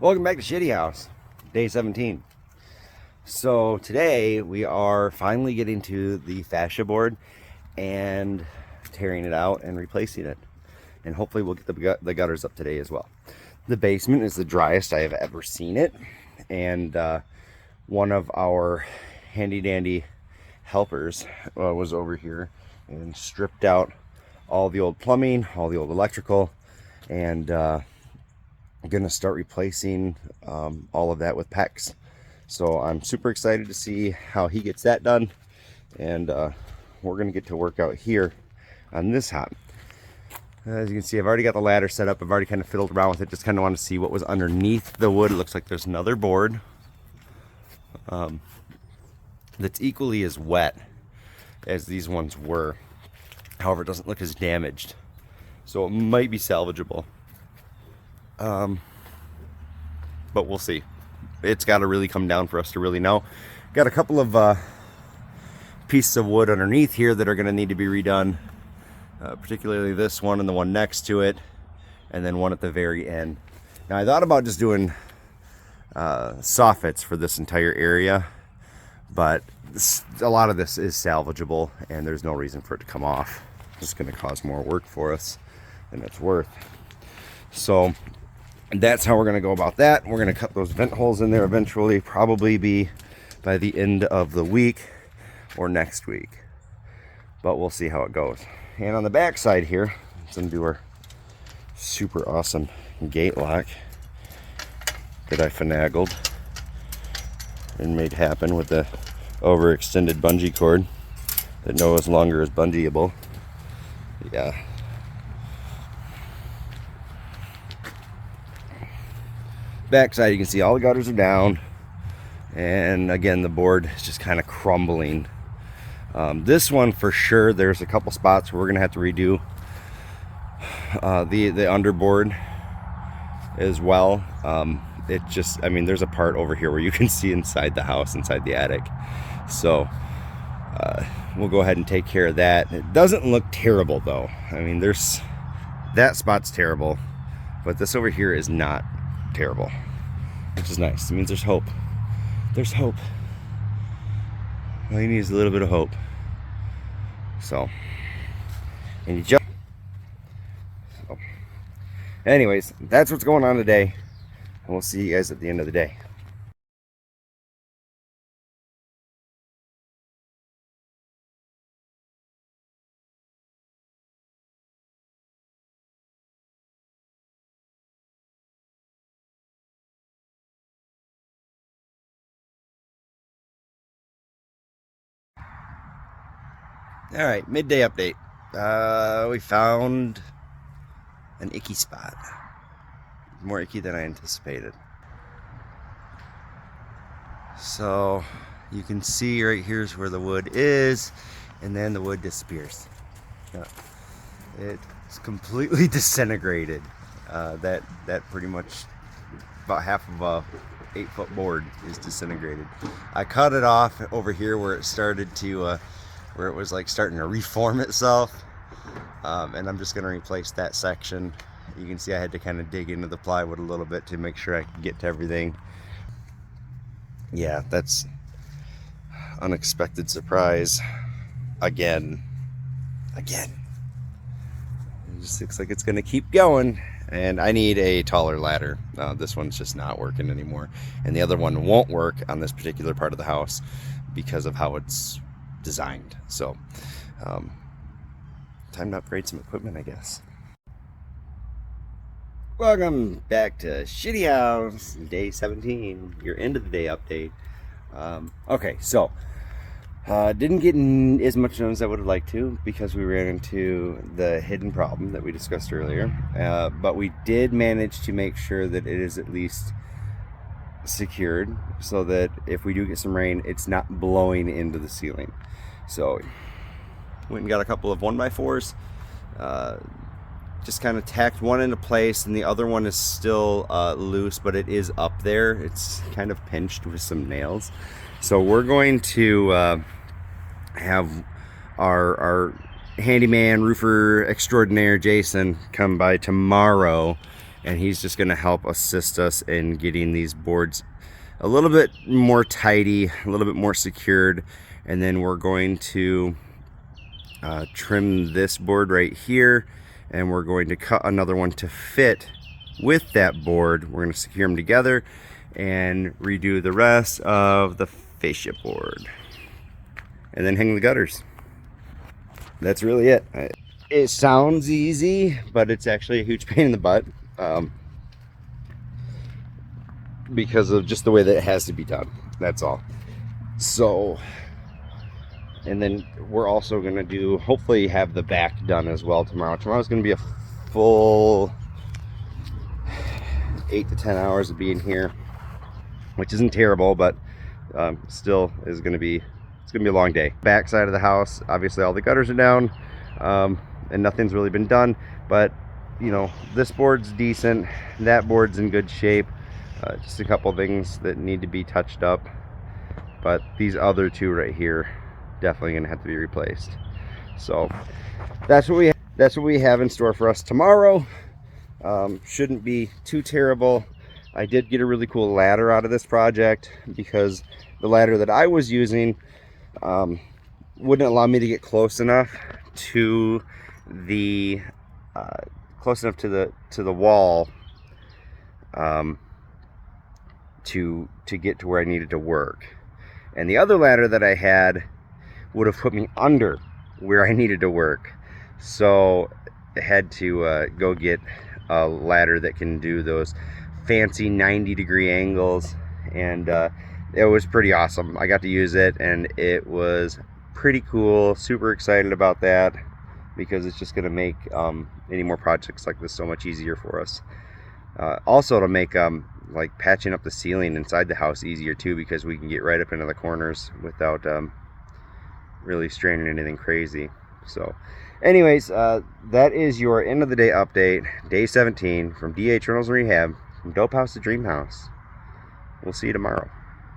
Welcome back to Shitty House, day 17. So today we are finally getting to the fascia board and tearing it out and replacing it. And hopefully we'll get the gutters up today as well. The basement is the driest I have ever seen it. And one of our handy dandy helpers was over here and stripped out all the old plumbing, all the old electrical, and I'm gonna start replacing all of that with PEX. So I'm super excited to see how he gets that done, and we're gonna get to work out here on this hop. As you can see, I've already got the ladder set up. I've already kind of fiddled around with it, just kind of want to see what was underneath the wood. It looks like there's another board that's equally as wet as these ones were. However, it doesn't look as damaged, so it might be salvageable. But we'll see. It's got to really come down for us to really know. Got a couple of pieces of wood underneath here that are going to need to be redone, particularly this one and the one next to it, and then one at the very end. Now I thought about just doing soffits for this entire area, but a lot of this is salvageable and there's no reason for it to come off. It's going to cause more work for us than it's worth. So that's how we're going to go about that. We're going to cut those vent holes in there eventually, probably be by the end of the week or next week, but we'll see how it goes. And on the back side here, let's undo our super awesome gate lock that I finagled and made happen with the overextended bungee cord that no longer is bungeeable. Yeah. Backside, you can see all the gutters are down, and again the board is just kind of crumbling. This one for sure, there's a couple spots where we're gonna have to redo the underboard as well. It just, I mean, there's a part over here where you can see inside the house, inside the attic, so we'll go ahead and take care of that. It doesn't look terrible though. I mean, there's that spot's terrible, but this over here is not terrible, which is nice. It means there's hope. There's hope. All you need is a little bit of hope. So, and you just, so anyways, that's what's going on today, and we'll see you guys at the end of the day. All right, midday update. We found an icky spot. More icky than I anticipated. So you can see right here's where the wood is, and then the wood disappears. It's completely disintegrated. That pretty much about half of a 8-foot board is disintegrated. I cut it off over here where it started to where it was like starting to reform itself, and I'm just going to replace that section. You can see I had to kind of dig into the plywood a little bit to make sure I could get to everything. Yeah, that's unexpected surprise again. It just looks like it's going to keep going, and I need a taller ladder. This one's just not working anymore, and the other one won't work on this particular part of the house because of how it's designed. So time to upgrade some equipment, I guess. Welcome back to Shitty House, day 17, your end of the day update. Okay, so didn't get as much done as I would have liked to because we ran into the hidden problem that we discussed earlier, but we did manage to make sure that it is at least secured so that if we do get some rain, it's not blowing into the ceiling. So went and got a couple of 1x4s, just kind of tacked one into place, and the other one is still loose, but it is up there. It's kind of pinched with some nails. So we're going to have our handyman roofer extraordinaire Jason come by tomorrow and he's just going to help assist us in getting these boards a little bit more tidy, a little bit more secured. And then we're going to trim this board right here, and we're going to cut another one to fit with that board. We're going to secure them together and redo the rest of the fascia board, and then hang the gutters. That's really it. It sounds easy, but it's actually a huge pain in the butt, because of just the way that it has to be done. That's all. So, and then we're also going to do, hopefully have the back done as well tomorrow. Tomorrow's going to be a full 8 to 10 hours of being here, which isn't terrible, but still is going to be, it's going to be a long day. Back side of the house, obviously all the gutters are down, and nothing's really been done, but you know, this board's decent, that board's in good shape. Just a couple things that need to be touched up, but these other two right here definitely gonna have to be replaced. So that's what we have in store for us tomorrow. Shouldn't be too terrible. I did get a really cool ladder out of this project, because the ladder that I was using wouldn't allow me to get close enough to the wall to get to where I needed to work. And the other ladder that I had would have put me under where I needed to work. So I had to go get a ladder that can do those fancy 90-degree angles, and it was pretty awesome. I got to use it, and it was pretty cool. Super excited about that, because it's just going to make any more projects like this so much easier for us. Also to make like patching up the ceiling inside the house easier too, because we can get right up into the corners without really straining anything crazy. So anyways, that is your end of the day update, day 17 from DH Rentals and Rehab, from Dope House to Dream House. We'll see you tomorrow.